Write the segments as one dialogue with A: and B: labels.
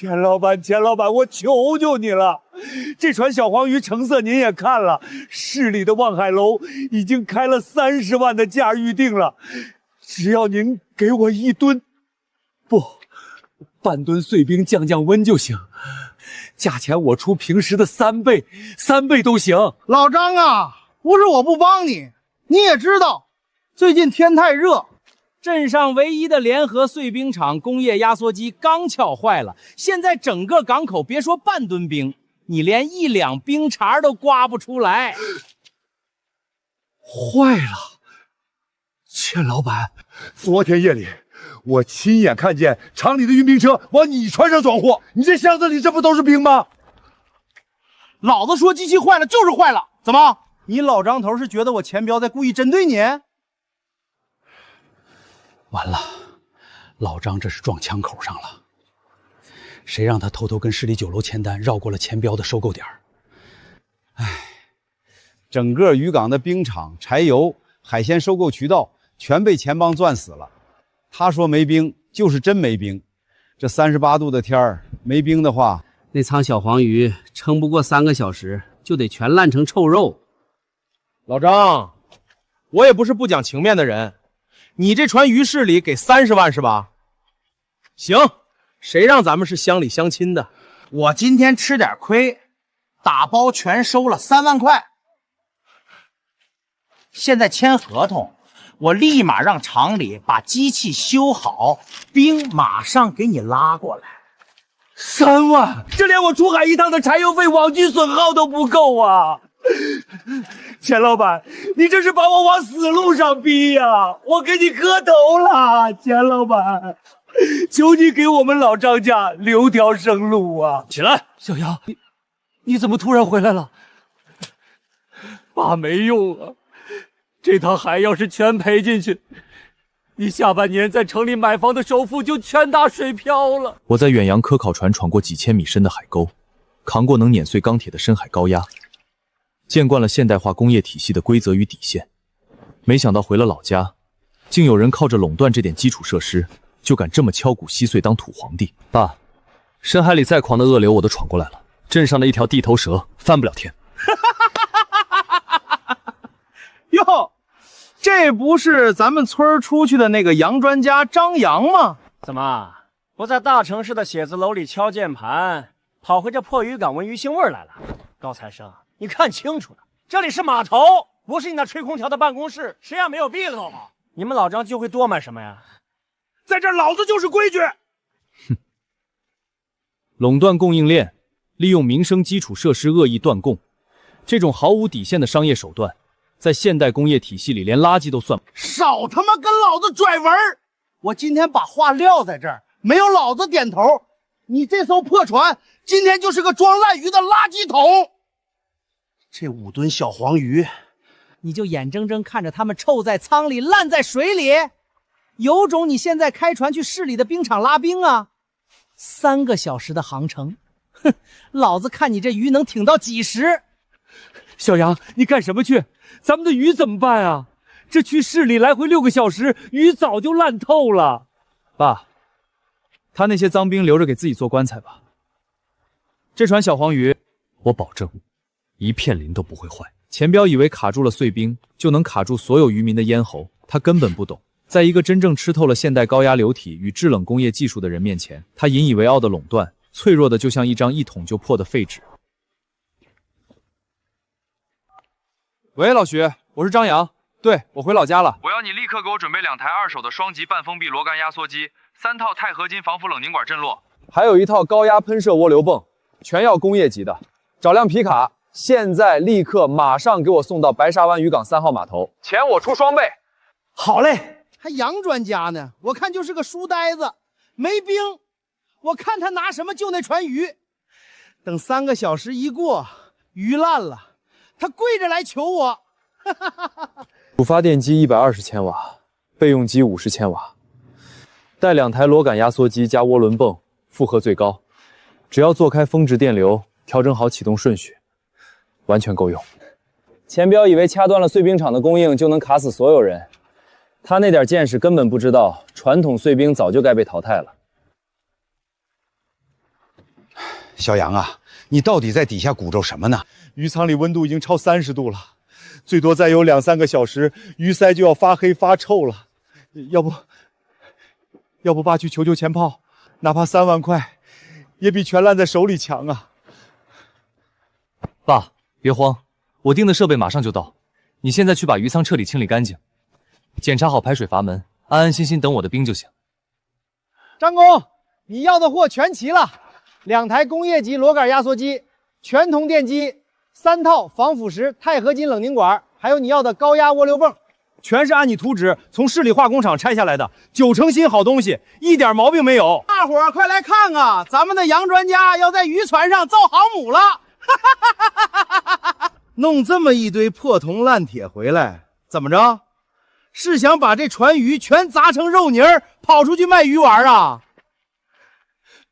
A: 钱老板，钱老板，我求求你了！这船小黄鱼成色您也看了，市里的望海楼已经开了30万的价预定了，只要您给我1吨，不，半吨碎冰降降温就行，价钱我出平时的3倍，3倍都行。
B: 老张啊，不是我不帮你，你也知道，最近天太热。
C: 镇上唯一的联合碎冰厂工业压缩机刚撬坏了，现在整个港口别说半吨冰，你连1两冰碴都刮不出来。
A: 坏了，钱老板，昨天夜里我亲眼看见厂里的运冰车往你船上装货，你这箱子里这不都是冰吗？
B: 老子说机器坏了就是坏了，怎么？你老张头是觉得我钱彪在故意针对你？
D: 完了，老张这是撞枪口上了。谁让他偷偷跟市里酒楼签单，绕过了钱彪的收购点？
E: 整个渔港的冰场、柴油、海鲜收购渠道全被钱帮赚死了。他说没冰，就是真没冰。这38度的天儿，没冰的话，
C: 那仓小黄鱼撑不过3个小时，就得全烂成臭肉。
F: 老张，我也不是不讲情面的人。你这船鱼市里给30万是吧？行，谁让咱们是乡里乡亲的？
B: 我今天吃点亏，打包全收了3万块。现在签合同，我立马让厂里把机器修好，冰马上给你拉过来。
A: 3万，这连我出海一趟的柴油费、网具损耗都不够啊！钱老板，你这是把我往死路上逼呀！我给你磕头了，钱老板，求你给我们老张家留条生路啊！
F: 起来，
A: 小杨，你怎么突然回来了？爸没用啊，这趟海要是全赔进去，你下半年在城里买房的首付就全打水漂了。
G: 我在远洋科考船闯过几千米深的海沟，扛过能碾碎钢铁的深海高压，见惯了现代化工业体系的规则与底线，没想到回了老家，竟有人靠着垄断这点基础设施，就敢这么敲鼓稀碎当土皇帝。爸，深海里再狂的恶流我都闯过来了，镇上的一条地头蛇翻不了天。
F: 哟，这不是咱们村出去的那个洋专家张扬吗？
H: 怎么不在大城市的写字楼里敲键盘，跑回这破渔港闻鱼腥味来了？高材生，你看清楚了，这里是码头，不是你那吹空调的办公室。谁让没有病好不好？你们老张就会多买什么呀？
A: 在这儿老子就是规矩。
G: 哼，垄断供应链，利用民生基础设施恶意断供，这种毫无底线的商业手段，在现代工业体系里连垃圾都算不。
B: 少他妈跟老子拽文儿！我今天把话撂在这儿，没有老子点头，你这艘破船今天就是个装烂鱼的垃圾桶。这5吨小黄鱼，
C: 你就眼睁睁看着他们臭在舱里，烂在水里，有种你现在开船去市里的冰场拉冰啊！3个小时的航程，哼，老子看你这鱼能挺到几时？
A: 小杨，你干什么去？咱们的鱼怎么办啊？这去市里来回6个小时，鱼早就烂透了。
G: 爸，他那些脏冰留着给自己做棺材吧。这船小黄鱼，我保证一片鳞都不会坏。钱彪以为卡住了碎冰就能卡住所有渔民的咽喉，他根本不懂，在一个真正吃透了现代高压流体与制冷工业技术的人面前，他引以为傲的垄断，脆弱的就像一张一捅就破的废纸。
I: 喂，老徐，我是张扬，对，我回老家了。
J: 我要你立刻给我准备2台2手的双级半封闭螺杆压缩机，3套钛合金防腐冷凝管震落，
I: 还有1套高压喷射涡流泵，全要工业级的。找辆皮卡，现在立刻马上给我送到白沙湾渔港3号码头，钱我出双倍。
B: 好嘞，还洋专家呢，我看就是个书呆子，没兵，我看他拿什么救那船鱼？等3个小时一过，鱼烂了，他跪着来求我。
G: 主发电机120千瓦，备用机50千瓦，带2台螺杆压缩机加涡轮泵，负荷最高。只要做开峰值电流，调整好启动顺序，完全够用。
E: 钱彪以为掐断了碎冰厂的供应就能卡死所有人，他那点见识根本不知道，传统碎冰早就该被淘汰了。小杨啊，你到底在底下鼓诮什么呢？
A: 鱼舱里温度已经超30度了，最多再有2、3个小时，鱼鳃就要发黑发臭了。要不爸去求求钱炮，哪怕3万块，也比全烂在手里强啊！
G: 爸，别慌，我订的设备马上就到。你现在去把鱼舱彻底清理干净，检查好排水阀门，安安心心等我的兵就行。
B: 张工，你要的货全齐了，2台工业级螺杆压缩机，全铜电机，3套防腐蚀钛合金冷凝管，还有你要的高压涡流泵，
F: 全是按你图纸从市里化工厂拆下来的，9成新好东西，一点毛病没有。
B: 大伙儿快来看啊，咱们的杨专家要在渔船上造航母了！弄这么一堆破铜烂铁回来，怎么着？是想把这船鱼全砸成肉泥儿，跑出去卖鱼丸啊？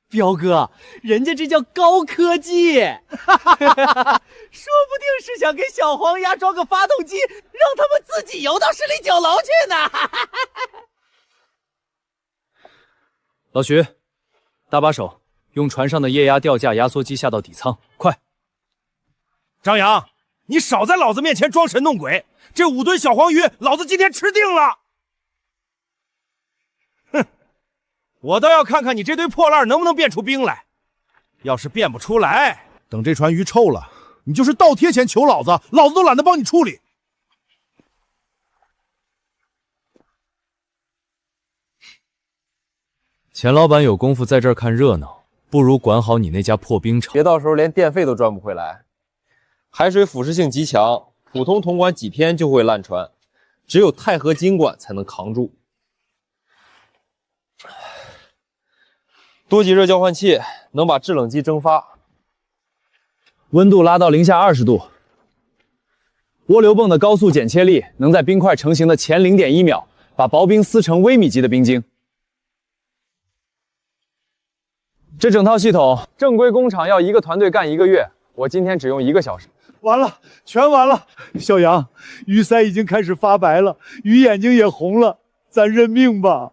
C: 彪哥，人家这叫高科技，说不定是想给小黄鸭装个发动机，让他们自己游到市里酒楼去呢。
G: 老徐，搭把手，用船上的液压吊架压缩机下到底舱，快！
F: 张扬，你少在老子面前装神弄鬼！这5吨小黄鱼，老子今天吃定了！哼，我倒要看看你这堆破烂能不能变出冰来。要是变不出来，等这船鱼臭了，你就是倒贴钱求老子，老子都懒得帮你处理。
G: 钱老板有功夫在这儿看热闹，不如管好你那家破冰厂。
I: 别到时候连电费都赚不回来。海水腐蚀性极强，普通铜管几天就会烂船，只有钛合金管才能扛住。多级热交换器能把制冷机蒸发，温度拉到零下20度。涡流泵的高速剪切力能在冰块成型的前0.1秒把薄冰撕成微米级的冰晶。这整套系统正规工厂要1个团队干1个月，我今天只用1个小时。
A: 完了，全完了！小杨，鱼鳃已经开始发白了，鱼眼睛也红了，咱认命吧。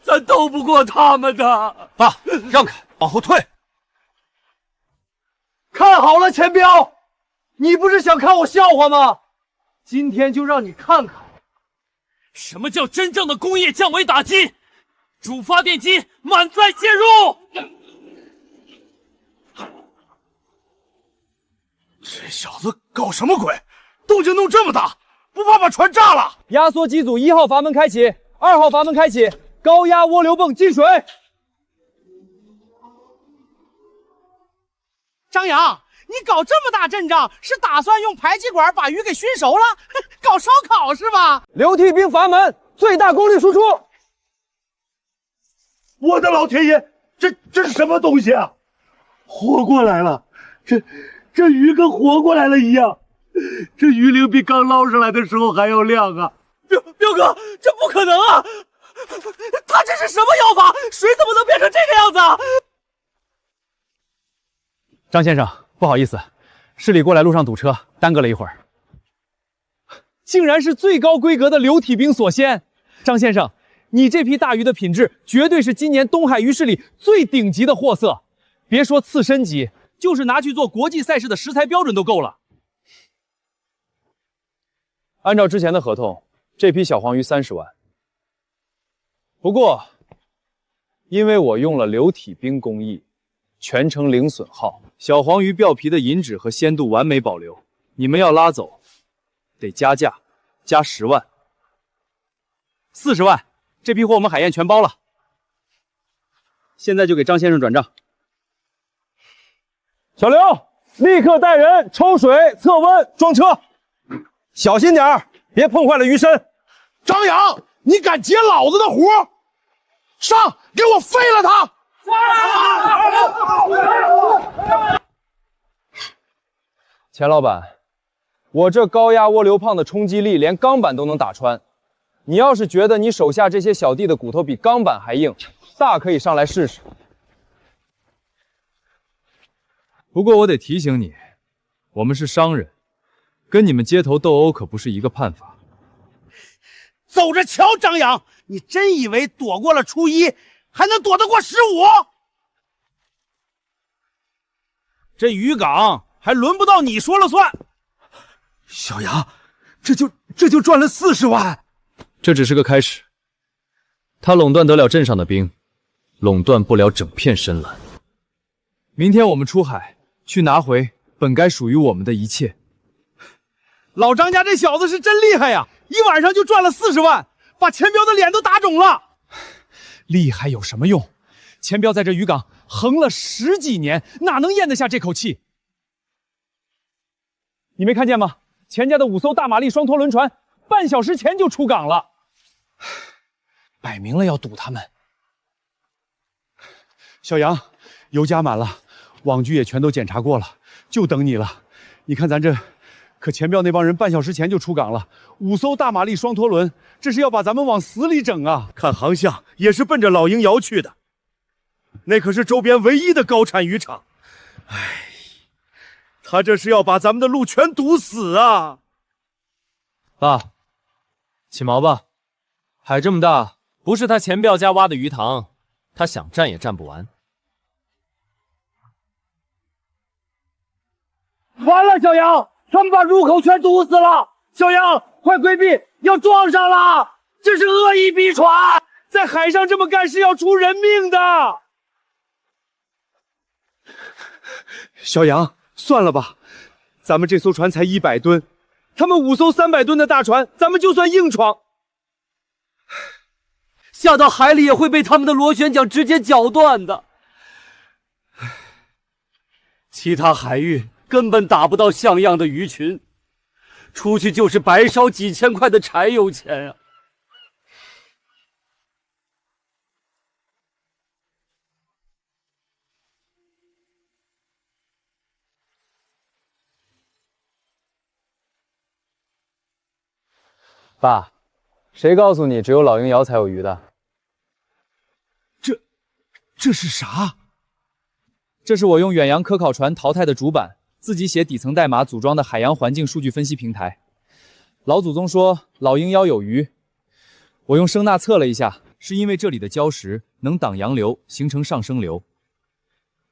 A: 咱斗不过他们的。
F: 爸，让开，往后退。
A: 看好了，钱彪，你不是想看我笑话吗？今天就让你看看，
G: 什么叫真正的工业降维打击？主发电机满载介入。
F: 这小子搞什么鬼？动静弄这么大，不怕把船炸了？
I: 压缩机组1号阀门开启，2号阀门开启，高压涡流泵进水。
B: 张扬，你搞这么大阵仗，是打算用排气管把鱼给熏熟了？搞烧烤是吧？
I: 流体冰阀门最大功率输出。
A: 我的老天爷，这是什么东西啊？活过来了！这鱼跟活过来了一样，这鱼鳞比刚捞上来的时候还要亮啊！
C: 彪哥，这不可能啊！他这是什么药法？水怎么能变成这个样子啊？
D: 张先生，不好意思，市里过来路上堵车，耽搁了一会儿。
I: 竟然是最高规格的流体冰锁鲜！张先生，你这批大鱼的品质绝对是今年东海鱼市里最顶级的货色，别说刺身级，就是拿去做国际赛事的食材标准都够了。按照之前的合同，这批小黄鱼30万。不过，因为我用了流体冰工艺，全程零损耗，小黄鱼表皮的银质和鲜度完美保留。你们要拉走，得加价，加10万，40万。这批货我们海燕全包了，现在就给张先生转账。小刘，立刻带人抽水、测温、装车，小心点儿，别碰坏了鱼身。
F: 张扬，你敢接老子的活？上，给我废了他！
I: 钱老板，我这高压涡流泵的冲击力连钢板都能打穿。你要是觉得你手下这些小弟的骨头比钢板还硬，大可以上来试试。
G: 不过我得提醒你，我们是商人，跟你们街头斗殴可不是一个判法。
B: 走着瞧，张扬，你真以为躲过了初一，还能躲得过15？
F: 这渔港还轮不到你说了算。
A: 小杨，这就赚了40万。
G: 这只是个开始。他垄断得了镇上的兵，垄断不了整片深蓝。明天我们出海去拿回本该属于我们的一切。
F: 老张家这小子是真厉害呀，一晚上就赚了40万，把钱彪的脸都打肿了。
G: 厉害有什么用？钱彪在这渔港横了10几年，哪能咽得下这口气？你没看见吗？钱家的5艘大马力双拖轮船，半小时前就出港了，摆明了要堵他们。
A: 小杨，油加满了，网具也全都检查过了，就等你了。你看咱这，可钱彪那帮人半小时前就出港了，5艘大马力双拖轮，这是要把咱们往死里整啊！
F: 看航向也是奔着老鹰窑去的，那可是周边唯一的高产渔场。唉，他这是要把咱们的路全堵死啊！
G: 爸，起锚吧。海这么大，不是他钱彪家挖的鱼塘，他想占也占不完。
A: 完了，小杨，他们把入口全堵死了！小杨，快规避，要撞上了！这是恶意逼船，在海上这么干是要出人命的。小杨，算了吧，咱们这艘船才100吨，他们5艘300吨的大船，咱们就算硬闯，下到海里也会被他们的螺旋桨直接绞断的。其他海域根本打不到像样的鱼群，出去就是白烧几千块的柴油钱啊！
I: 爸，谁告诉你只有老鹰窑才有鱼的？
A: 这是啥？
G: 这是我用远洋科考船淘汰的主板，自己写底层代码组装的海洋环境数据分析平台。老祖宗说老鹰窑有鱼，我用声呐测了一下，是因为这里的礁石能挡洋流，形成上升流。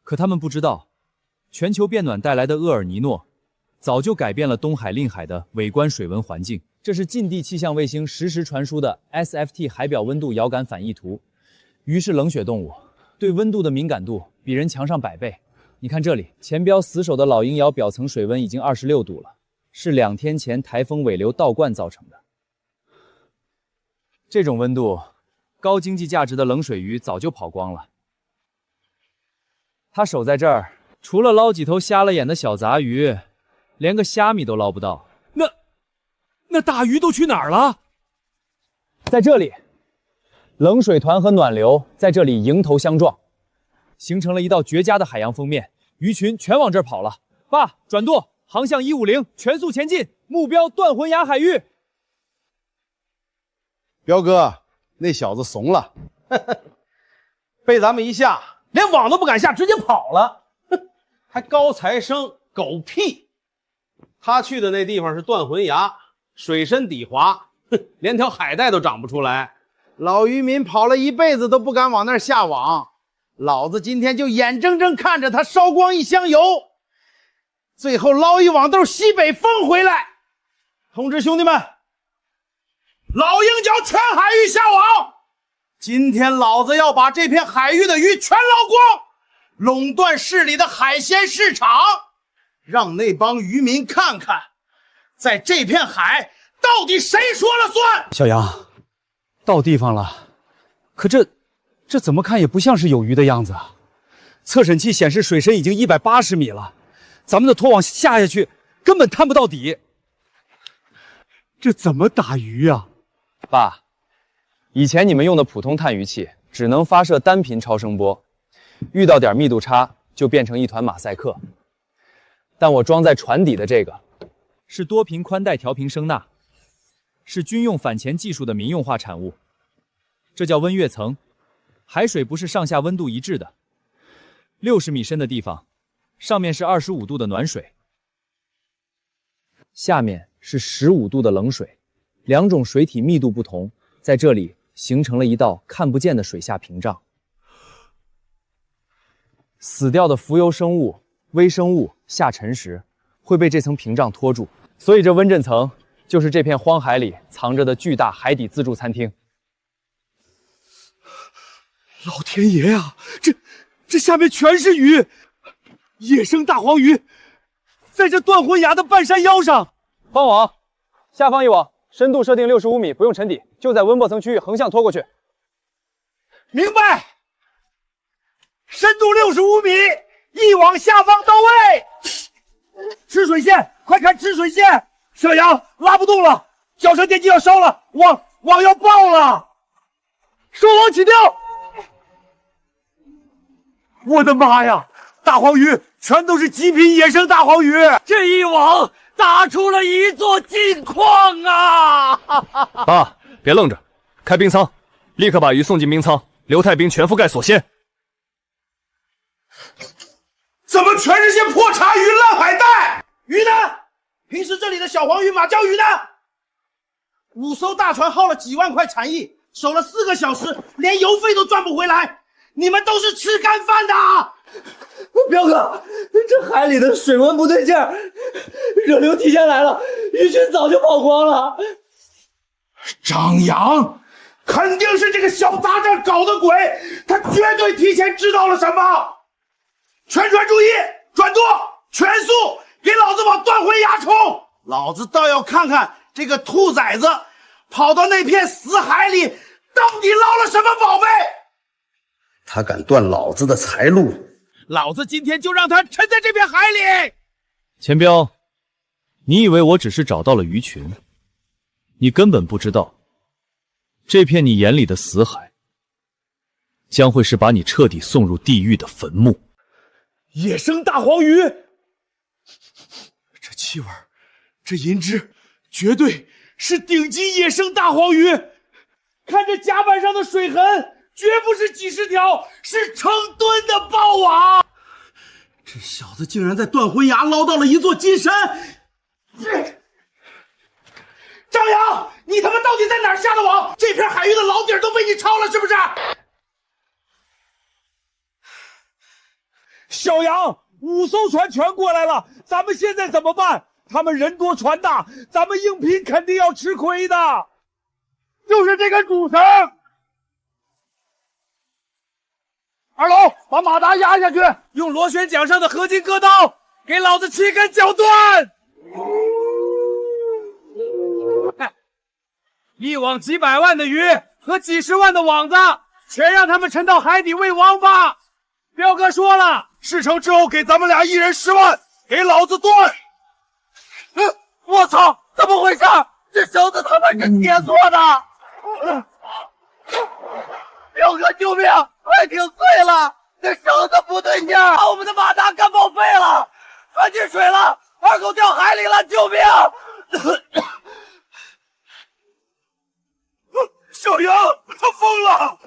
G: 可他们不知道，全球变暖带来的厄尔尼诺，早就改变了东海令海的伟观水文环境。这是近地气象卫星实时传输的 SFT 海表温度遥感反义图。鱼是冷血动物，对温度的敏感度比人强上100倍。你看这里，钱彪死守的老鹰窑表层水温已经26度了，是2天前台风尾流倒灌造成的。这种温度，高经济价值的冷水鱼早就跑光了。他守在这儿，除了捞几头瞎了眼的小杂鱼，连个虾米都捞不到。
A: 那大鱼都去哪儿了？
G: 在这里，冷水团和暖流在这里迎头相撞，形成了一道绝佳的海洋封面，鱼群全往这儿跑了。爸，转舵，航向150，全速前进，目标断魂崖海域。
E: 彪哥，那小子怂了，
F: 被咱们一下，连网都不敢下，直接跑了。还高材生，狗屁！他去的那地方是断魂崖，水深底滑，连条海带都长不出来。
B: 老渔民跑了一辈子都不敢往那儿下网，老子今天就眼睁睁看着他烧光一箱油，最后捞一网兜西北风回来。通知兄弟们，老鹰角全海域下网，今天老子要把这片海域的鱼全捞光，垄断市里的海鲜市场，让那帮渔民看看，在这片海到底谁说了算。
A: 小杨，到地方了，可这怎么看也不像是有鱼的样子啊！测审器显示水深已经180米了，咱们的拖网下去根本探不到底，这怎么打鱼啊？
I: 爸，以前你们用的普通探鱼器只能发射单频超声波，遇到点密度差就变成一团马赛克。但我装在船底的这个
G: 是多频宽带调频声呐，是军用反潜技术的民用化产物。这叫温跃层，海水不是上下温度一致的。60米深的地方，上面是25度的暖水，下面是15度的冷水，两种水体密度不同，在这里形成了一道看不见的水下屏障。死掉的浮游生物
I: 微生物下沉时会被这层屏障拖住，所以这温震层就是这片荒海里藏着的巨大海底自助餐厅。
A: 老天爷呀，这下面全是鱼，野生大黄鱼，在这断魂崖的半山腰上。
I: 换网，下方一网，深度设定65米，不用沉底，就在温泊层区域横向拖过去。
A: 明白。深度65米，一网下方到位。吃水线，快看吃水线！小杨拉不动了，脚上电机要烧了，网要爆了，收网起钓！我的妈呀，大黄鱼全都是极品野生大黄鱼，这一网打出了一座金矿啊！
G: 爸，别愣着，开冰舱，立刻把鱼送进冰舱，硫钛冰全覆盖锁鲜。
B: 怎么全是些破茶鱼、烂海带？鱼呢？平时这里的小黄鱼、马鲛鱼呢？5艘大船耗了几万块产业，守了4个小时，连油费都赚不回来。你们都是吃干饭的！
A: 彪哥，这海里的水温不对劲儿，热流提前来了，鱼群早就跑光了。
B: 张扬，肯定是这个小杂种搞的鬼，他绝对提前知道了什么。全船注意，转舵，全速，给老子往断魂崖冲！老子倒要看看这个兔崽子跑到那片死海里，到底捞了什么宝贝。
K: 他敢断老子的财路，
B: 老子今天就让他沉在这片海里！
G: 钱彪，你以为我只是找到了鱼群，你根本不知道，这片你眼里的死海，将会是把你彻底送入地狱的坟墓。
A: 野生大黄鱼，这气味，这银汁，绝对是顶级野生大黄鱼。看这甲板上的水痕，绝不是几十条，是成吨的爆网。
B: 这小子竟然在断魂崖捞到了一座金山！张扬，你他妈到底在哪儿下的网？这片海域的老底儿都被你抄了是不是？
A: 小杨，5艘船全过来了，咱们现在怎么办？他们人多船大，咱们应聘肯定要吃亏的。就是这个主绳。二楼，把马达压下去，用螺旋桨上的合金割刀给老子7根绞断。一网几百万的鱼和几十万的网子，全让他们沉到海底喂王八。彪哥说了，事成之后给咱们俩1人10万，给老子断！我操，怎么回事？这绳子他妈是铁做的！彪哥救命！快停碎了！这绳子不对劲，把我们的马达干报废了，船进水了，二狗掉海里了！救命！小杨，他疯了！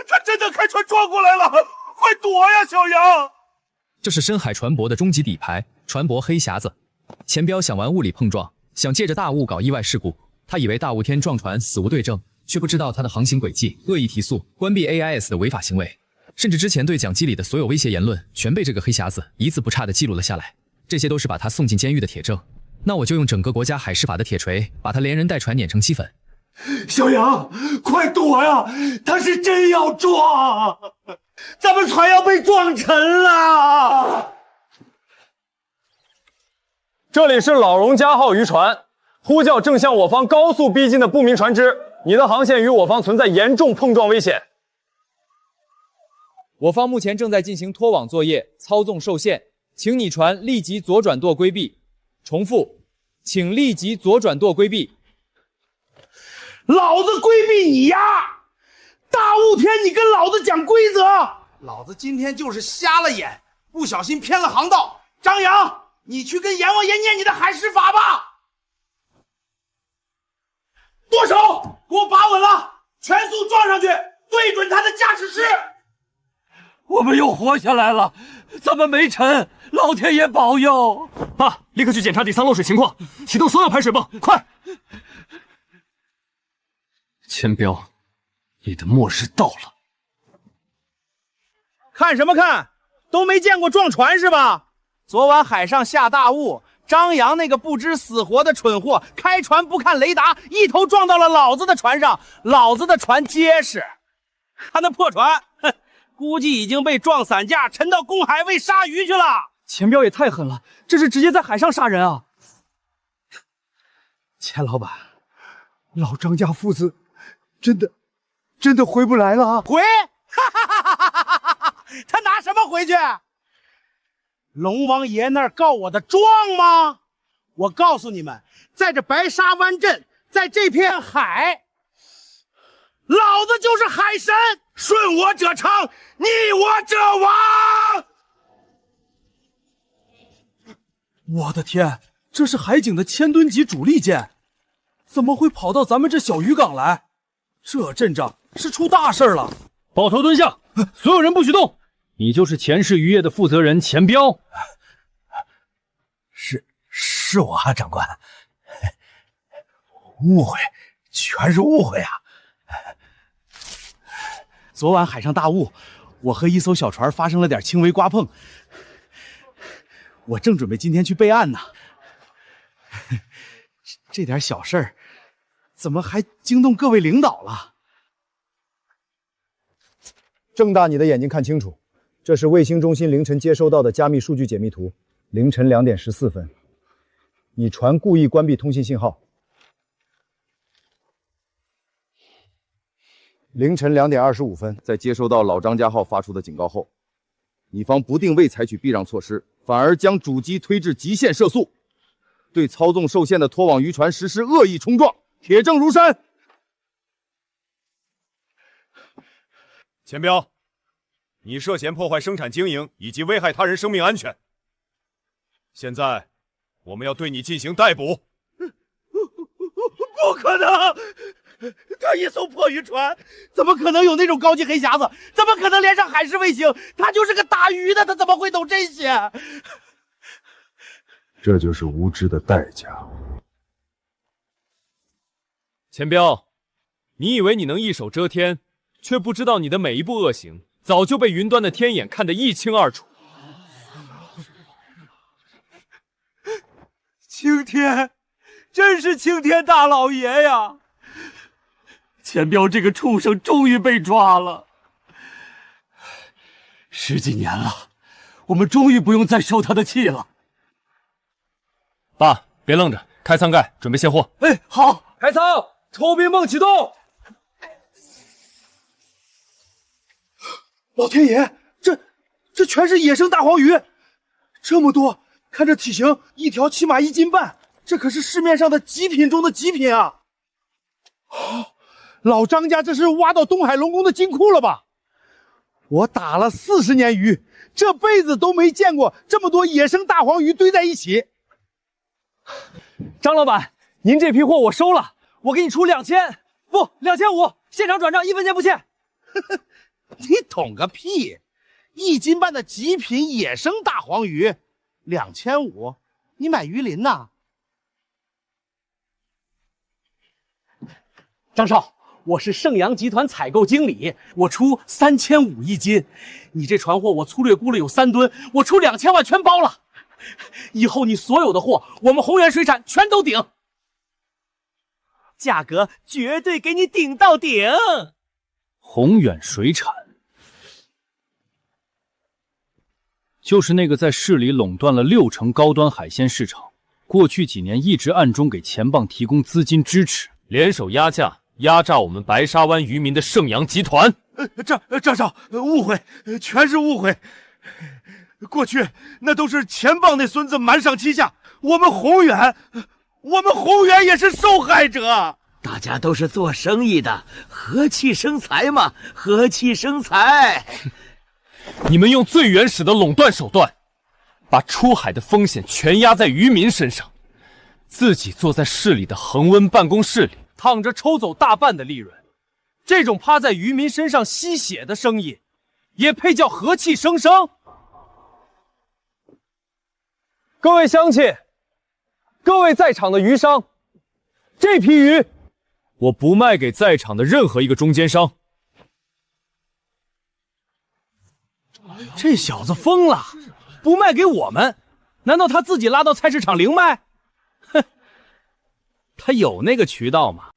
A: 他真的开船撞过来了！快躲呀，小杨！
L: 这是深海船舶的终极底牌，船舶黑匣子。钱彪想玩物理碰撞，想借着大雾搞意外事故。他以为大雾天撞船死无对证，却不知道他的航行轨迹、恶意提速、关闭 AIS 的违法行为，甚至之前对蒋基里的所有威胁言论，全被这个黑匣子一字不差地记录了下来。这些都是把他送进监狱的铁证。那我就用整个国家海事法的铁锤，把他连人带船碾成齑粉。
A: 小杨，快躲呀！他是真要撞，咱们船要被撞沉了。
I: 这里是老荣加号渔船，呼叫正向我方高速逼近的不明船只，你的航线与我方存在严重碰撞危险。
G: 我方目前正在进行拖网作业，操纵受限，请你船立即左转舵规避。重复，请立即左转舵规避。
B: 老子规避你呀！大雾天你跟老子讲规则，老子今天就是瞎了眼，不小心偏了航道。张扬，你去跟阎王爷念你的海事法吧。舵手，给我把稳了，全速撞上去，对准他的驾驶室。
A: 我们又活下来了，咱们没沉，老天爷保佑！
G: 爸，立刻去检查底舱漏水情况，启动所有排水泵，快！钱彪，你的末日到了！
B: 看什么看？都没见过撞船是吧？昨晚海上下大雾，张扬那个不知死活的蠢货，开船不看雷达，一头撞到了老子的船上。老子的船结实，他那破船，估计已经被撞散架，沉到公海喂鲨鱼去了。
G: 钱彪也太狠了，这是直接在海上杀人啊！
A: 钱老板，老张家父子真的回不来了啊！
B: 回？他拿什么回去？龙王爷那儿告我的状吗？我告诉你们，在这白沙湾镇，在这片海，老子就是海神，顺我者昌，逆我者亡。
G: 我的天，这是海警的1000吨级主力舰，怎么会跑到咱们这小渔港来？这阵仗是出大事了！
I: 抱头蹲下，所有人不许动！你就是前世渔业的负责人钱彪？
A: 是我啊，长官。误会，全是误会啊！
B: 昨晚海上大雾，我和一艘小船发生了点轻微刮碰，我正准备今天去备案呢。这点小事儿，怎么还惊动各位领导了？
M: 睁大你的眼睛看清楚，这是卫星中心凌晨接收到的加密数据解密图。凌晨2点14分，你船故意关闭通信信号。凌晨2点25分，
N: 在接收到老张家号发出的警告后，你方不定未采取避让措施，反而将主机推至极限射速，对操纵受限的拖网渔船实施恶意冲撞，铁证如山。
O: 钱彪，你涉嫌破坏生产经营以及危害他人生命安全，现在我们要对你进行逮捕。
B: 不可能！他一艘破渔船，怎么可能有那种高级黑匣子？怎么可能连上海事卫星？他就是个打鱼的，他怎么会懂这些？
P: 这就是无知的代价。
I: 钱彪，你以为你能一手遮天，却不知道你的每一步恶行早就被云端的天眼看得一清二楚。
A: 青天，真是青天大老爷呀！钱彪这个畜生终于被抓了，10几年了，我们终于不用再受他的气了。
I: 爸，别愣着，开舱盖，准备卸货。
A: 哎，好，
G: 开舱，抽冰泵启动。
B: 老天爷，这全是野生大黄鱼，这么多，看这体型，一条起码1斤半，这可是市面上的极品中的极品啊！老张家这是挖到东海龙宫的金库了吧？我打了40年鱼，这辈子都没见过这么多野生大黄鱼堆在一起。
G: 张老板，您这批货我收了，我给你出2000，不2500，现场转账，1分钱不欠。
B: 你懂个屁！1斤半的极品野生大黄鱼，2500，你买鱼鳞呐？张少，我是盛阳集团采购经理，我出3500一斤。你这船货我粗略估了有3吨，我出2000万全包了。以后你所有的货，我们宏源水产全都顶，价格绝对给你顶到顶。
I: 宏远水产，就是那个在市里垄断了60%高端海鲜市场，过去几年一直暗中给钱棒提供资金支持，联手压价压榨我们白沙湾渔民的盛阳集团。
B: 张少，误会，全是误会。过去那都是钱棒那孙子瞒上欺下，我们宏源也是受害者。
Q: 大家都是做生意的，和气生财嘛，和气生财。
I: 你们用最原始的垄断手段，把出海的风险全压在渔民身上，自己坐在市里的恒温办公室里，
G: 躺着抽走大半的利润。这种趴在渔民身上吸血的生意，也配叫和气生生？
I: 各位乡亲，各位在场的渔商，这批鱼我不卖给在场的任何一个中间商。
B: 这小子疯了，不卖给我们，
F: 难道他自己拉到菜市场零卖？哼，他有那个渠道吗？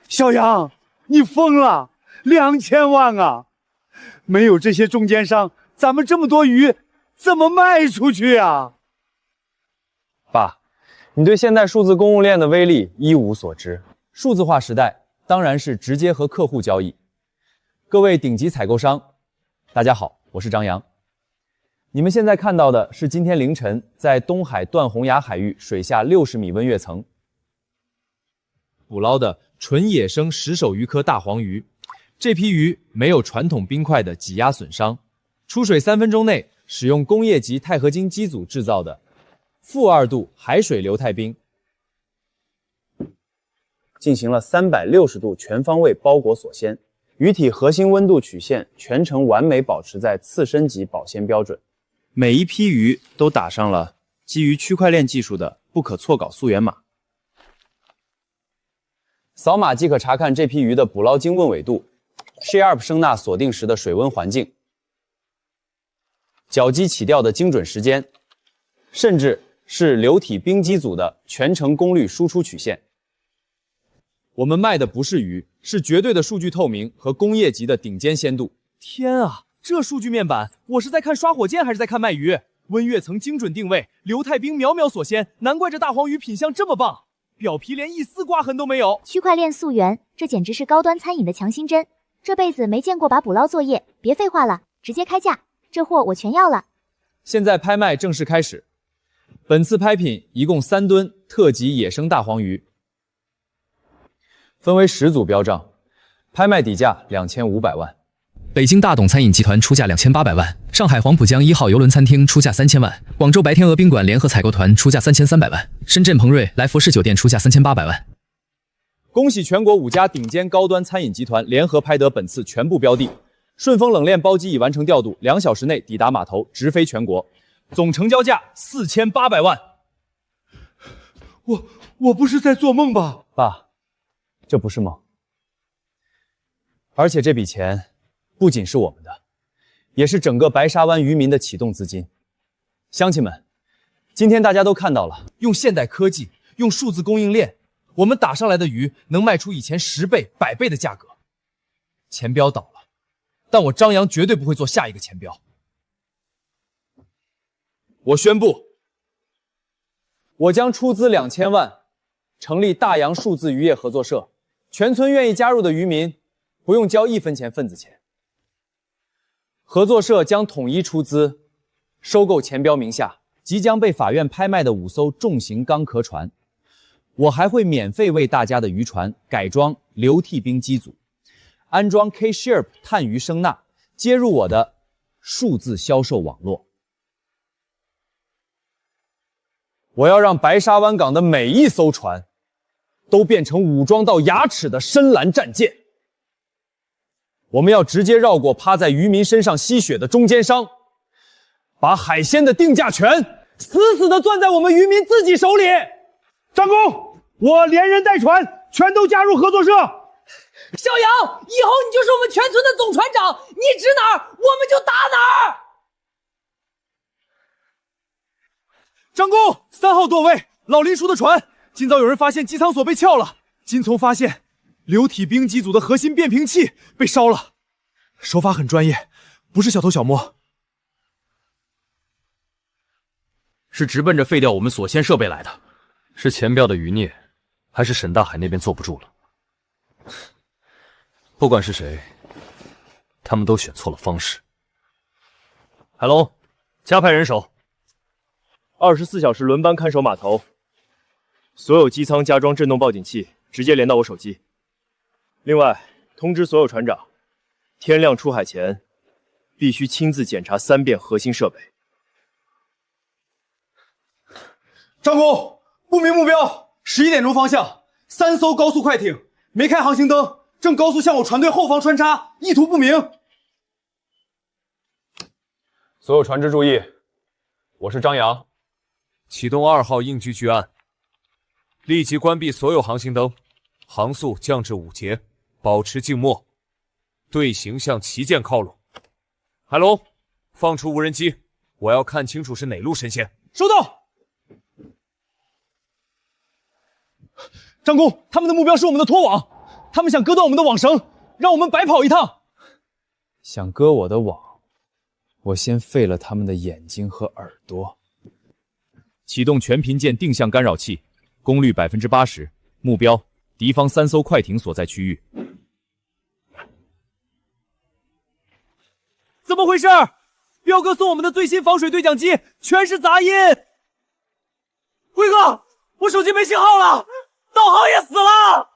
A: 小杨，你疯了！2000万啊！没有这些中间商，咱们这么多鱼怎么卖出去啊？
I: 爸，你对现代数字供应链的威力一无所知。数字化时代当然是直接和客户交易。各位顶级采购商，大家好，我是张扬。你们现在看到的是今天凌晨在东海断洪崖海域水下60米温跃层捕捞的纯野生石首鱼科大黄鱼。这批鱼没有传统冰块的挤压损伤，出水3分钟内使用工业级钛合金机组制造的-2度海水流态冰，进行了360度全方位包裹锁鲜，鱼体核心温度曲线全程完美保持在次生级保鲜标准。每一批鱼都打上了基于区块链技术的不可错稿溯源码，扫码即可查看这批鱼的捕捞经问纬度、Sharp 声呐锁定时的水温环境、绞击起钓的精准时间，甚至是流体冰机组的全程功率输出曲线。我们卖的不是鱼，是绝对的数据透明和工业级的顶尖鲜度。天啊，这数据面板，我是在看刷火箭还是在看卖鱼？温跃层精准定位，流态冰秒秒锁鲜，难怪这大黄鱼品相这么棒，表皮连一丝刮痕都没有。
R: 区块链溯源，这简直是高端餐饮的强心针。这辈子没见过把捕捞作业，别废话了，直接开价，这货我全要了。
I: 现在拍卖正式开始，本次拍品一共3吨特级野生大黄鱼，分为10组标账，拍卖底价2500万。
L: 北京大董餐饮集团出价2800万，上海黄浦江1号邮轮餐厅出价3000万，广州白天鹅宾馆联合采购团出价3300万，深圳鹏瑞来佛士酒店出价3800万。
I: 恭喜全国5家顶尖高端餐饮集团联合拍得本次全部标的，顺丰冷链包机已完成调度，2小时内抵达码头，直飞全国，总成交价4800万。
A: 我不是在做梦吧？
I: 爸，这不是梦。而且这笔钱不仅是我们的，也是整个白沙湾渔民的启动资金。乡亲们，今天大家都看到了，用现代科技，用数字供应链，我们打上来的鱼能卖出以前10倍、100倍的价格。钱标倒了，但我张扬绝对不会做下一个钱标。我宣布，我将出资2000万，成立大洋数字渔业合作社，全村愿意加入的渔民不用交1分钱份子钱。合作社将统一出资，收购钱标名下即将被法院拍卖的5艘重型钢壳船。我还会免费为大家的渔船改装流体冰机组，安装 K-Sharp 碳鱼声呐，接入我的数字销售网络。我要让白沙湾港的每一艘船都变成武装到牙齿的深蓝战舰。我们要直接绕过趴在渔民身上吸血的中间商，把海鲜的定价权死死地攥在我们渔民自己手里。
A: 张工，我连人带船全都加入合作社。
C: 小杨，以后你就是我们全村的总船长，你指哪儿，我们就打哪儿。
A: 张工，3号舵位，老林叔的船。今早有人发现机舱锁被撬了，金从发现流体冰机组的核心变频器被烧了，手法很专业，不是小偷小摸，
G: 是直奔着废掉我们锁鲜设备来的。是钱标的余孽，还是沈大海那边坐不住了？不管是谁，他们都选错了方式。海龙，加派人手
S: ，24小时轮班看守码头，所有机舱加装震动报警器，直接连到我手机。另外，通知所有船长，天亮出海前，必须亲自检查3遍核心设备。
A: 张工，不明目标，11点钟方向，3艘高速快艇没开航行灯，正高速向我船队后方穿插，意图不明。
I: 所有船只注意，我是张扬。
O: 启动2号应急局案，立即关闭所有航行灯，航速降至5节，保持静默，队形向旗舰靠拢。海龙，放出无人机，我要看清楚是哪路神仙。
G: 收到。张公，他们的目标是我们的拖网，他们想割断我们的网绳，让我们白跑一趟。想割我的网，我先废了他们的眼睛和耳朵。启动全频键定向干扰器，功率80%，目标敌方3艘快艇所在区域。怎么回事？彪哥送我们的最新防水对讲机全是杂音。辉哥，我手机没信号了，导航也死了。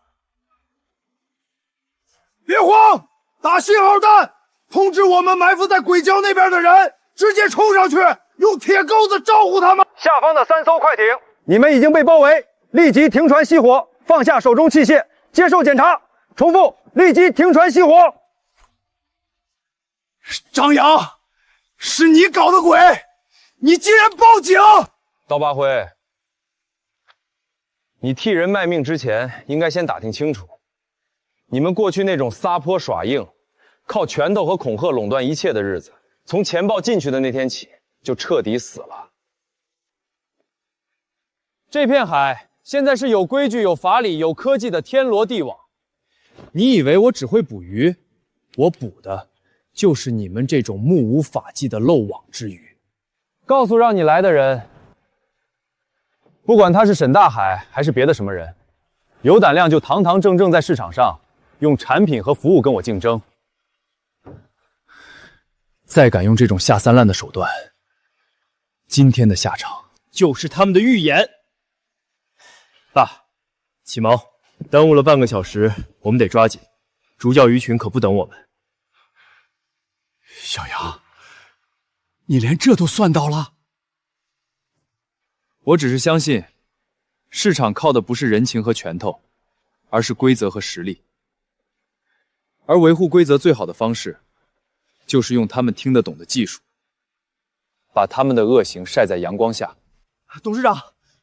T: 别慌，打信号弹，通知我们埋伏在鬼礁那边的人，直接冲上去，用铁钩子招呼他们。
M: 下方的3艘快艇，你们已经被包围，立即停船熄火，放下手中器械，接受检查。重复，立即停船熄火。
T: 张扬，是你搞的鬼！你竟然报警！
N: 刀疤辉，你替人卖命之前，应该先打听清楚，你们过去那种撒泼耍硬、靠拳头和恐吓垄断一切的日子，从钱豹进去的那天起，就彻底死了。
I: 这片海现在是有规矩、有法理、有科技的天罗地网。你以为我只会捕鱼？我捕的就是你们这种目无法纪的漏网之鱼。告诉让你来的人，不管他是沈大海还是别的什么人，有胆量就堂堂正正在市场上用产品和服务跟我竞争。再敢用这种下三滥的手段，今天的下场就是他们的预演。
S: 爸，起锚，耽误了半个小时，我们得抓紧。主教鱼群可不等我们。
A: 小杨，你连这都算到了？
I: 我只是相信，市场靠的不是人情和拳头，而是规则和实力。而维护规则最好的方式，就是用他们听得懂的技术，把他们的恶行晒在阳光下。
B: 董事长，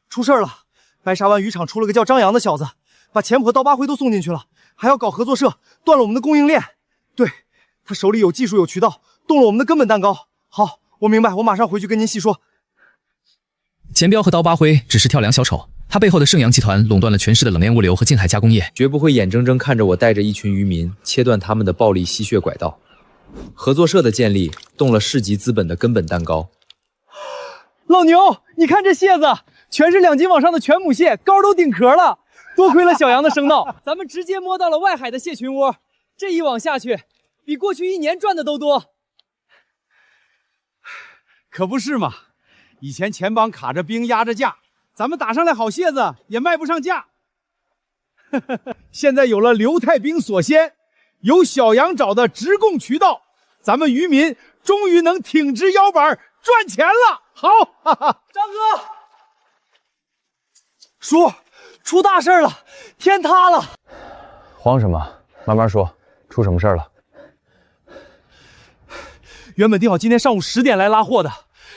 B: 出事了！白沙湾渔场出了个叫张扬的小子，把钱婆、刀疤灰都送进去了，还要搞合作社，断了我们的供应链。对，他手里有技术有渠道，动了我们的根本蛋糕。好，我明白，我马上回去跟您细说。
L: 钱彪和刀疤灰只是跳梁小丑，他背后的盛阳集团垄断了全市的冷链物流和近海加工业，
G: 绝不会眼睁睁看着我带着一群渔民切断他们的暴利吸血拐道。合作社的建立动了市级资本的根本蛋糕。
C: 老牛，你看这蟹子，全是2斤往上的全母蟹，膏都顶壳了。多亏了小杨的声道，咱们直接摸到了外海的蟹群窝。这一网下去，比过去1年赚的都多。
B: 可不是嘛，以前钱帮卡着兵压着价，咱们打上来好蟹子也卖不上价。现在有了刘太兵所先，有小杨找的直供渠道，咱们渔民终于能挺直腰板赚钱了。好，哈哈，
C: 张哥，
B: 说
C: 出大事了，天塌了！
I: 慌什么？慢慢说，出什么事了？
B: 原本定好今天上午10点来拉货的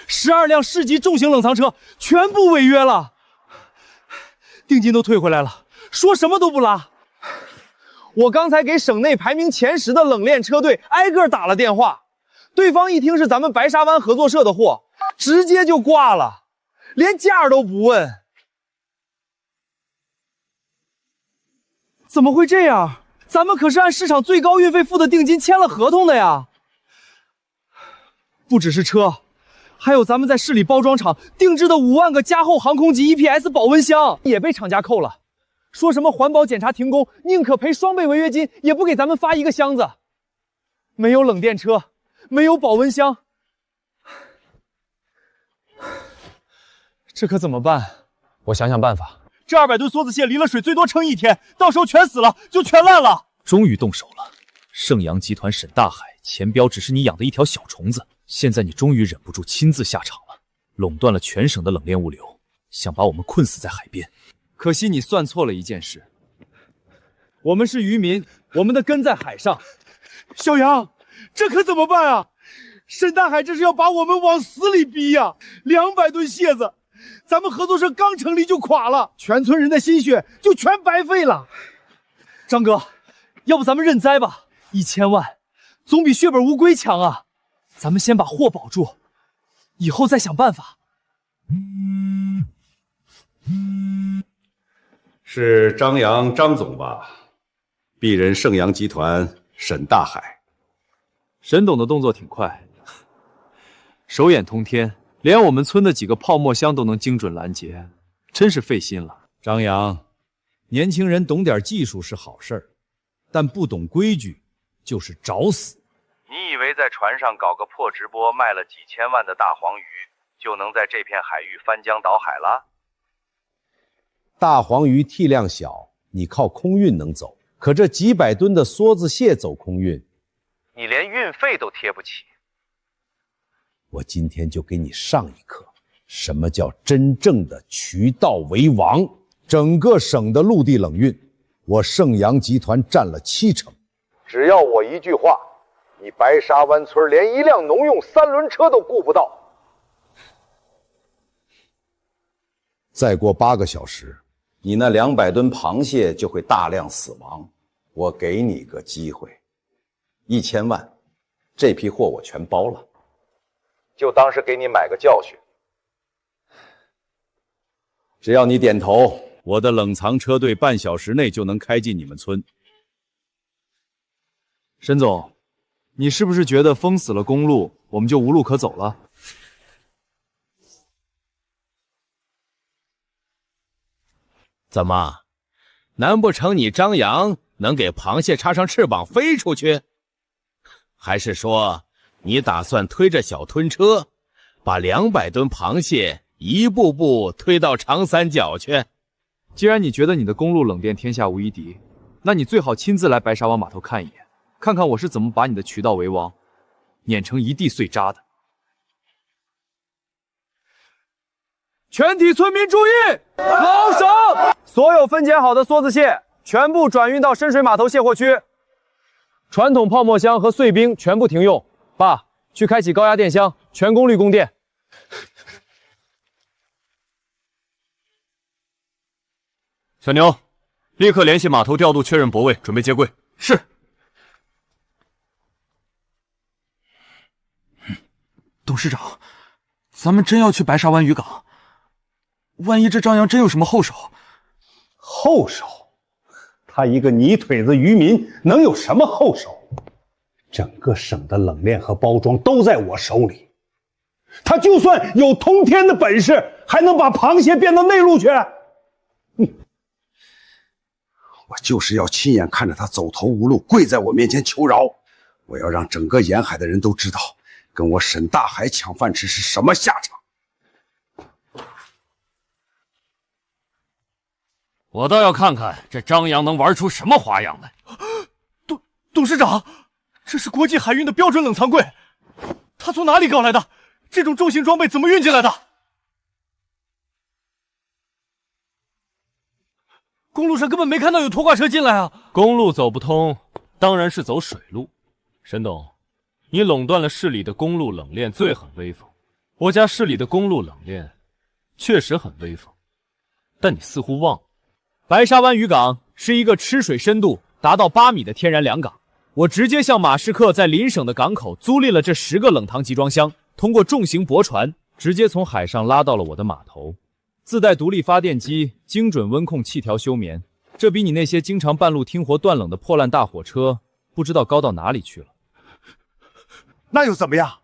B: 12辆市级重型冷藏车全部违约了，定金都退回来了，说什么都不拉。我刚才给省内排名前10的冷链车队挨个打了电话，对方一听是咱们白沙湾合作社的货，直接就挂了，连价都不问。怎么会这样？咱们可是按市场最高运费付的定金签了合同的呀！不只是车，还有咱们在市里包装厂定制的5万个加厚航空级 EPS 保温箱也被厂家扣了，说什么环保检查停工，宁可赔双倍违约金，也不给咱们发1个箱子。没有冷电车，没有保温箱，这可怎么办？
I: 我想想办法。
B: 这200吨梭子蟹离了水最多撑1天，到时候全死了就全烂了。
G: 终于动手了，盛阳集团沈大海、钱彪只是你养的一条小虫子，现在你终于忍不住亲自下场了，垄断了全省的冷链物流，想把我们困死在海边。
B: 可惜你算错了一件事，我们是渔民，我们的根在海上。小杨，这可怎么办啊？沈大海这是要把我们往死里逼呀！200吨蟹子，咱们合作社刚成立就垮了，全村人的心血就全白费了。张哥，要不咱们认栽吧？1000万总比血本无归强啊！咱们先把货保住，以后再想办法。
E: 是张扬张总吧？鄙人盛阳集团沈大海。
I: 沈董的动作挺快，手眼通天，连我们村的几个泡沫箱都能精准拦截，真是费心了。
E: 张扬，年轻人懂点技术是好事儿，但不懂规矩就是找死。
U: 你以为在船上搞个破直播，卖了几千万的大黄鱼，就能在这片海域翻江倒海了？
E: 大黄鱼体量小，你靠空运能走，可这几百吨的梭子蟹走空运，
U: 你连运费都贴不起。
E: 我今天就给你上一课，什么叫真正的渠道为王。整个省的陆地冷运，我盛阳集团占了70%。
N: 只要我一句话，你白沙湾村连一辆农用3轮车都顾不到。
E: 再过8个小时，你那200吨螃蟹就会大量死亡。我给你个机会，1000万，这批货我全包了，就当是给你买个教训。只要你点头，我的冷藏车队半小时内就能开进你们村。
I: 沈总，你是不是觉得封死了公路，我们就无路可走了？
V: 怎么？难不成你张扬能给螃蟹插上翅膀飞出去？还是说你打算推着小吞车，把200吨螃蟹一步步推到长三角去？
I: 既然你觉得你的公路冷链天下无一敌，那你最好亲自来白沙湾码头看一眼，看看我是怎么把你的渠道为王碾成一地碎渣的。全体村民注意，老省所有分拣好的梭子蟹全部转运到深水码头卸货区，传统泡沫箱和碎冰全部停用。爸，去开启高压电箱，全功率供电。
O: 小牛，立刻联系码头调度确认泊位，准备接柜。
G: 是。董事长，咱们真要去白沙湾渔港？万一这张扬真有什么后手？
E: 后手？他一个泥腿子渔民能有什么后手？整个省的冷链和包装都在我手里。他就算有通天的本事，还能把螃蟹变到内陆去？
K: 我就是要亲眼看着他走投无路，跪在我面前求饶。我要让整个沿海的人都知道，跟我沈大海抢饭吃是什么下场。
O: 我倒要看看这张扬能玩出什么花样来。
G: 董事长，这是国际海运的标准冷藏柜，他从哪里搞来的？这种重型装备怎么运进来的？公路上根本没看到有拖挂车进来啊！
S: 公路走不通，当然是走水路。沈董，你垄断了市里的公路冷链，最很威风。我家市里的公路冷链确实很威风，但你似乎忘了，
I: 白沙湾渔港是一个吃水深度达到8米的天然良港。我直接向马士克在邻省的港口租赁了这10个冷藏集装箱，通过重型驳船直接从海上拉到了我的码头，自带独立发电机，精准温控气条休眠。这比你那些经常半路听活断冷的破烂大火车不知道高到哪里去了。
T: 那又怎么样？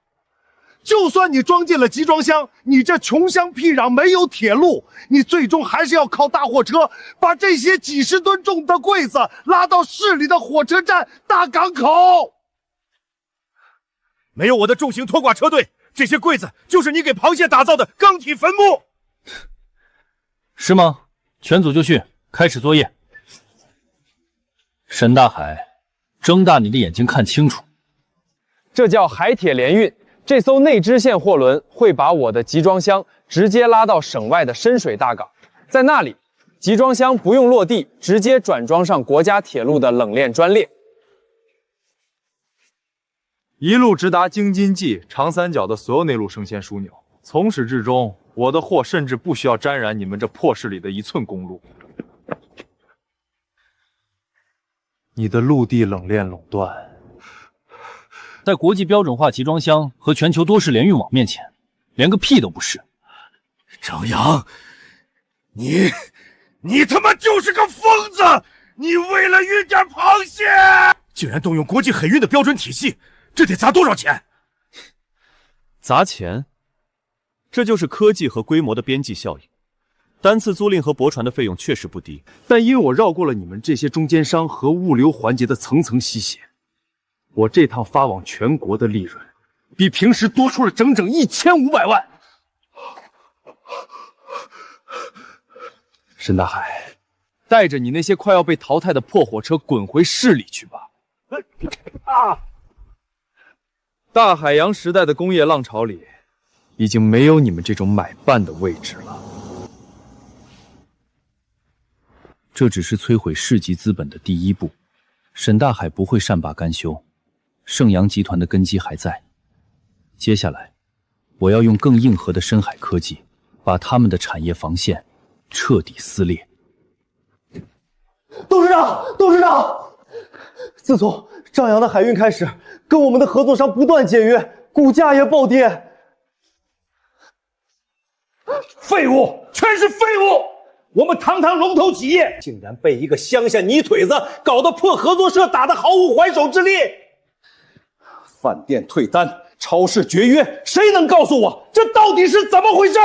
T: 就算你装进了集装箱，你这穷乡僻壤没有铁路，你最终还是要靠大货车把这些几十吨重的柜子拉到市里的火车站大港口。
O: 没有我的重型拖挂车队，这些柜子就是你给螃蟹打造的钢体坟墓。
S: 是吗？全组就绪，开始作业。沈大海，睁大你的眼睛看清楚，
I: 这叫海铁联运。这艘内支线货轮会把我的集装箱直接拉到省外的深水大港，在那里，集装箱不用落地，直接转装上国家铁路的冷链专列，一路直达京津冀、长三角的所有内陆生鲜枢纽。从始至终，我的货甚至不需要沾染你们这破市里的1寸公路。你的陆地冷链垄断，
S: 在国际标准化集装箱和全球多式联运网面前，连个屁都不是。
K: 张扬，你他妈就是个疯子！你为了运点螃蟹，竟然动用国际海运的标准体系，这得砸多少钱？
S: 砸钱，这就是科技和规模的边际效应。单次租赁和驳船的费用确实不低，
P: 但因为我绕过了你们这些中间商和物流环节的层层吸血，我这趟发往全国的利润，比平时多出了整整1500万。
I: 沈大海，带着你那些快要被淘汰的破火车滚回市里去吧。大海洋时代的工业浪潮里，已经没有你们这种买办的位置了。
D: 这只是摧毁市级资本的第一步，沈大海不会善罢甘休，盛阳集团的根基还在。接下来，我要用更硬核的深海科技，把他们的产业防线彻底撕裂。
H: 董事长，自从张扬的海运开始，跟我们的合作商不断解约，股价也暴跌。
T: 废物，全是废物！我们堂堂龙头企业，竟然被一个乡下泥腿子搞得破合作社打得毫无还手之力。饭店退单，超市绝约，谁能告诉我这到底是怎么回事？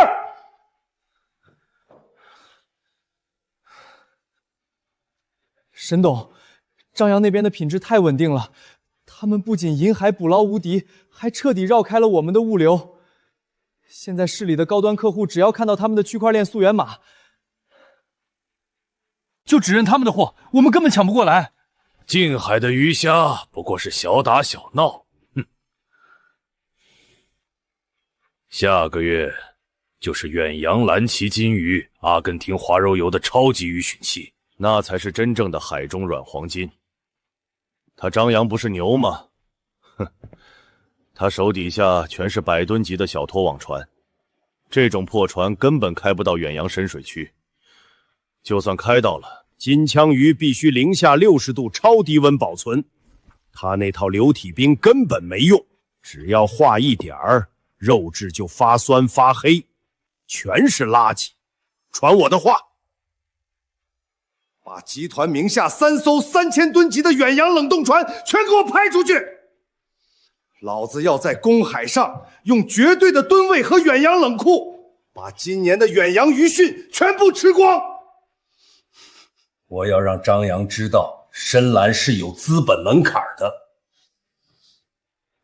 I: 沈董，张扬那边的品质太稳定了，他们不仅引海捕捞无敌，还彻底绕开了我们的物流。现在市里的高端客户只要看到他们的区块链溯源码，
G: 就只认他们的货，我们根本抢不过来。
O: 近海的鱼虾不过是小打小闹，下个月就是远洋蓝鳍金鱼、阿根廷华柔油的超级鱼汛期，那才是真正的海中软黄金。他张扬不是牛吗？他手底下全是100吨级的小拖网船，这种破船根本开不到远洋深水区。就算开到了，金枪鱼必须零下60度超低温保存，他那套流体冰根本没用，只要化一点儿，肉质就发酸发黑，全是垃圾。传我的话，
T: 把集团名下3艘3000吨级的远洋冷冻船全给我派出去！老子要在公海上用绝对的吨位和远洋冷库，把今年的远洋鱼汛全部吃光！
O: 我要让张扬知道，深蓝是有资本门槛的，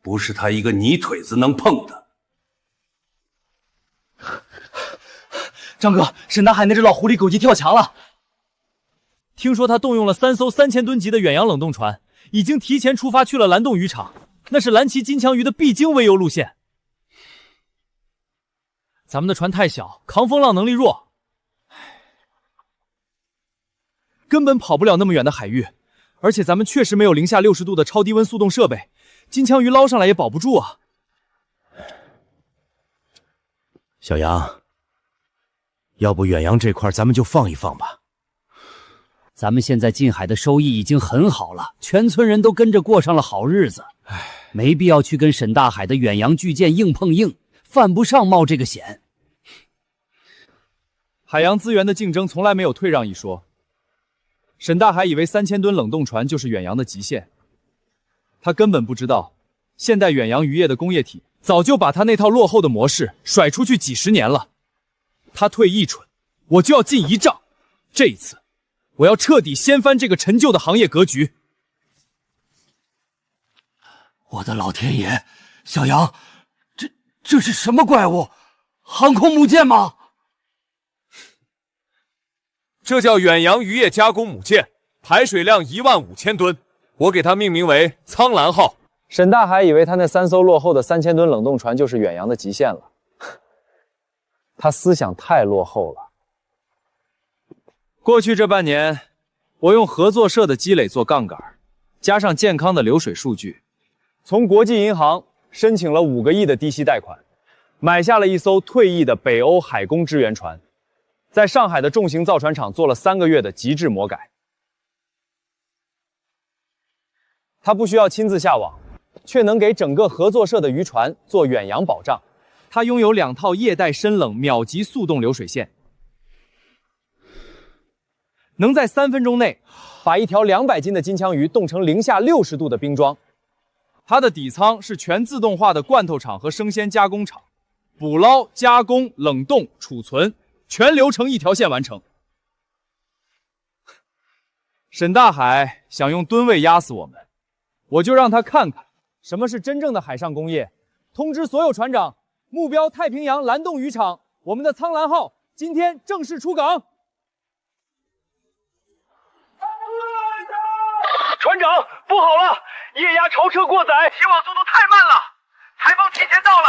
O: 不是他一个泥腿子能碰的。
H: 张哥，沈大海那只老狐狸狗急跳墙了。
G: 听说他动用了3艘3000吨级的远洋冷冻船，已经提前出发去了蓝洞渔场，那是蓝鳍金枪鱼的必经洄游路线。咱们的船太小，扛风浪能力弱，根本跑不了那么远的海域，而且咱们确实没有零下60度的超低温速冻设备，金枪鱼捞上来也保不住啊。
O: 小杨，要不远洋这块咱们就放一放吧。
J: 咱们现在近海的收益已经很好了，全村人都跟着过上了好日子，没必要去跟沈大海的远洋巨舰硬碰硬，犯不上冒这个险。
I: 海洋资源的竞争从来没有退让一说。沈大海以为3000吨冷冻船就是远洋的极限，他根本不知道，现代远洋渔业的工业体早就把他那套落后的模式甩出去几十年了。他退一蠢，我就要进一丈。这一次，我要彻底掀翻这个陈旧的行业格局。
H: 我的老天爷，小杨，这是什么怪物？航空母舰吗？
I: 这叫远洋渔业加工母舰，排水量15000吨，我给它命名为苍蓝号。沈大海以为他那3艘落后的3000吨冷冻船就是远洋的极限了，他思想太落后了。过去这半年，我用合作社的积累做杠杆，加上健康的流水数据，从国际银行申请了5个亿的低息贷款，买下了一艘退役的北欧海工支援船，在上海的重型造船厂做了3个月的极致魔改。他不需要亲自下网，却能给整个合作社的渔船做远洋保障，
G: 它拥有2套液态深冷秒级速冻流水线，能在3分钟内把一条200斤的金枪鱼冻成零下60度的冰装。它的底舱是全自动化的罐头厂和生鲜加工厂，捕捞、加工、冷冻、储存，全流程一条线完成。沈大海想用吨位压死我们，我就让他看看什么是真正的海上工业。通知所有船长，目标太平洋蓝洞渔场，我们的苍蓝号今天正式出港。
F: 船长，不好了！液压超车过载，起网速度太慢了。台风提前到了，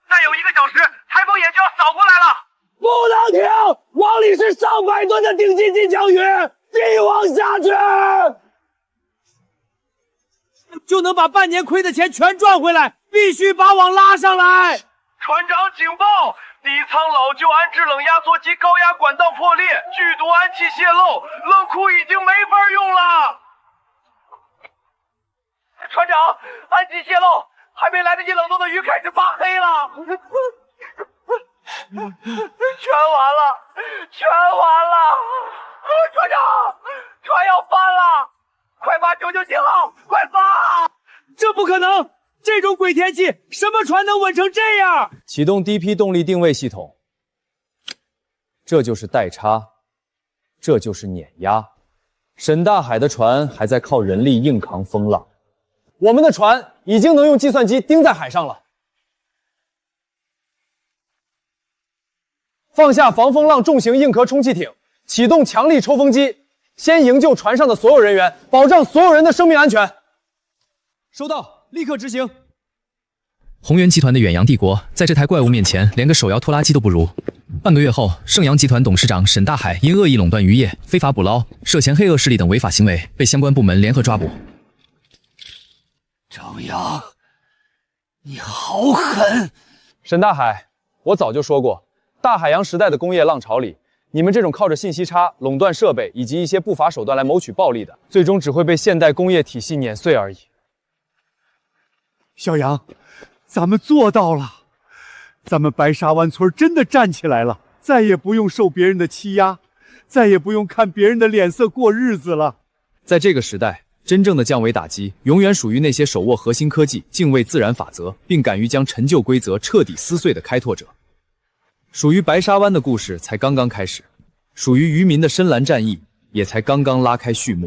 F: 再有1个小时，台风眼就要扫过来了。
A: 不能停！网里是上百吨的顶级金枪鱼，继往下去，
C: 就能把半年亏的钱全赚回来。必须把网拉上来！
F: 船长警报！底舱老旧安置冷压缩机高压管道破裂，剧毒氨气泄漏，冷库已经没法用了。船长，氨气泄漏，还没来得及冷冻的鱼开始发黑了，全完了，全完了！船长，船要翻了，快发救救信号，快发！
C: 这不可能！这种鬼天气，什么船能稳成这样？
G: 启动低批动力定位系统，这就是代差，这就是碾压。沈大海的船还在靠人力硬扛风浪，我们的船已经能用计算机盯在海上了。放下防风浪重型硬壳充气艇，启动强力抽风机，先营救船上的所有人员，保障所有人的生命安全。收到，立刻执行。
L: 宏源集团的远洋帝国在这台怪物面前连个手摇拖拉机都不如。半个月后，盛阳集团董事长沈大海因恶意垄断渔业、非法捕捞、涉嫌黑恶势力等违法行为，被相关部门联合抓捕。
J: 张扬，你好狠！
G: 沈大海，我早就说过，大海洋时代的工业浪潮里，你们这种靠着信息差、垄断设备以及一些不法手段来谋取暴利的，最终只会被现代工业体系碾碎而已。
A: 小杨，咱们做到了，咱们白沙湾村真的站起来了，再也不用受别人的欺压，再也不用看别人的脸色过日子了。
G: 在这个时代，真正的降维打击永远属于那些手握核心科技、敬畏自然法则，并敢于将陈旧规则彻底撕碎的开拓者。属于白沙湾的故事才刚刚开始，属于渔民的深蓝战役也才刚刚拉开序幕。